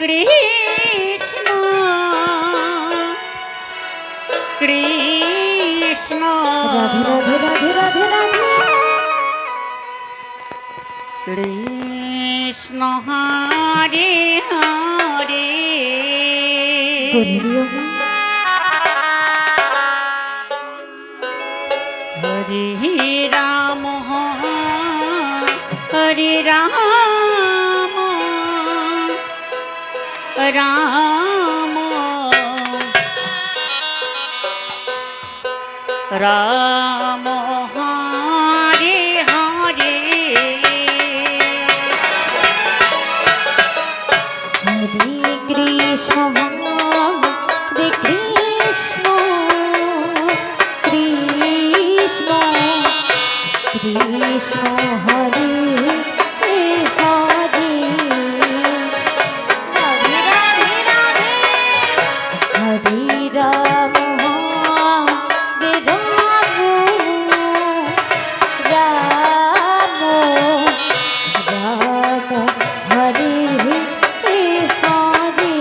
কৃষ্ণ কৃষ্ণ রাধে রাধে রাধে রাধে রাধে কৃষ্ণ হরে হরে হরি রাম হরে রাম রাম রাম হরে হরে হরে কৃষ্ণ হরে কৃষ্ণ কৃষ্ণ কৃষ্ণ হরে হরে রাধে রাধে রাধে হরে রাম হরে রাম রাম রাম হরে হরে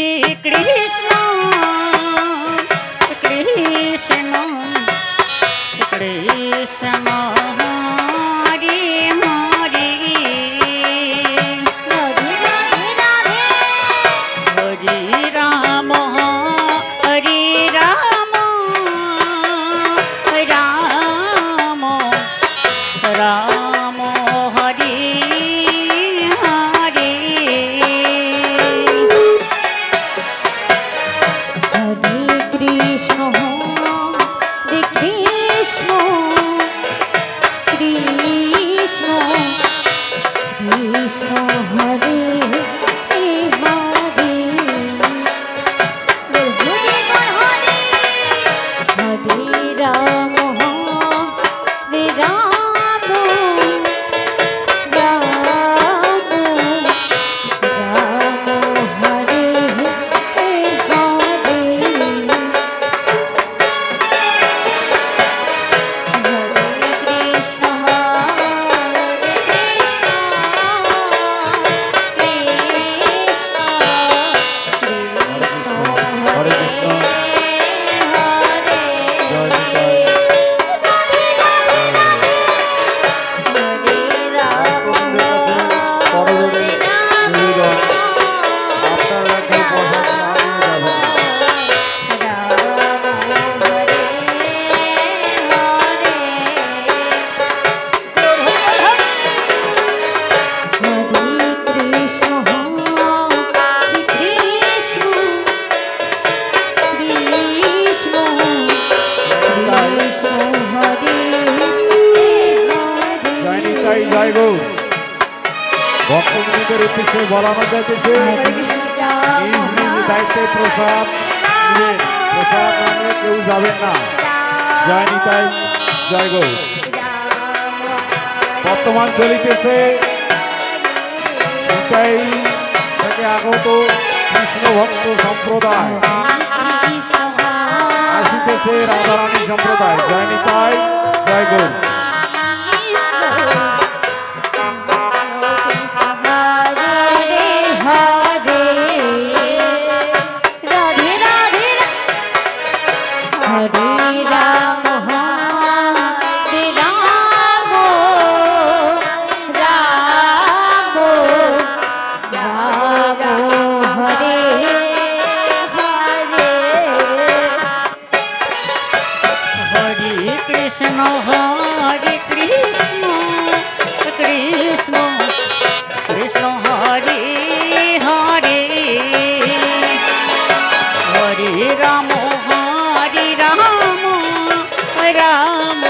হরে কৃষ্ণ কৃষ্ণ কৃষ্ণ হরে হরে রাধে রাধে রাধে হরে রাম হরে রাম রাম রাম হরে হরে হরে কৃষ্ণ হরে কৃষ্ণ কৃষ্ণ কৃষ্ণ হরে হরে হরে হরে হরে রাম হরে রাম রাম রাম হরে হরে হরে কৃষ্ণ জয় নিতাই। আপনারা কেউ প্রসাদ না নিয়ে যাবেন। হরে কৃষ্ণ হরে কৃষ্ণ কৃষ্ণ কৃষ্ণ হরে জয় নিতাই, জয় গৌর। ভক্তবৃন্দের উদ্দেশ্যে বলানো যাইতেছে নিজ নিজ দায়িত্বে প্রসাদ নিবেন। প্রসাদ না নিয়ে কেউ যাবেন না। জয় নিতাই, জয় গৌর। বর্তমান চলিতেছে নিতাই থেকে আগত কৃষ্ণ ভক্ত সম্প্রদায়, আসিতেছে রাধারানী সম্প্রদায়। জয় নিতাই, জয় গৌর। हरे राम हरे राम राम राम हरे हरे হরে কৃষ্ণ কৃষ্ণ কৃষ্ণ হরে হরে হরে রাম রাম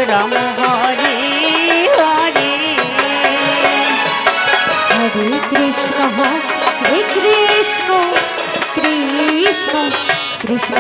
রাম হরে হরে हरे कृष्ण कृष्ण कृष्ण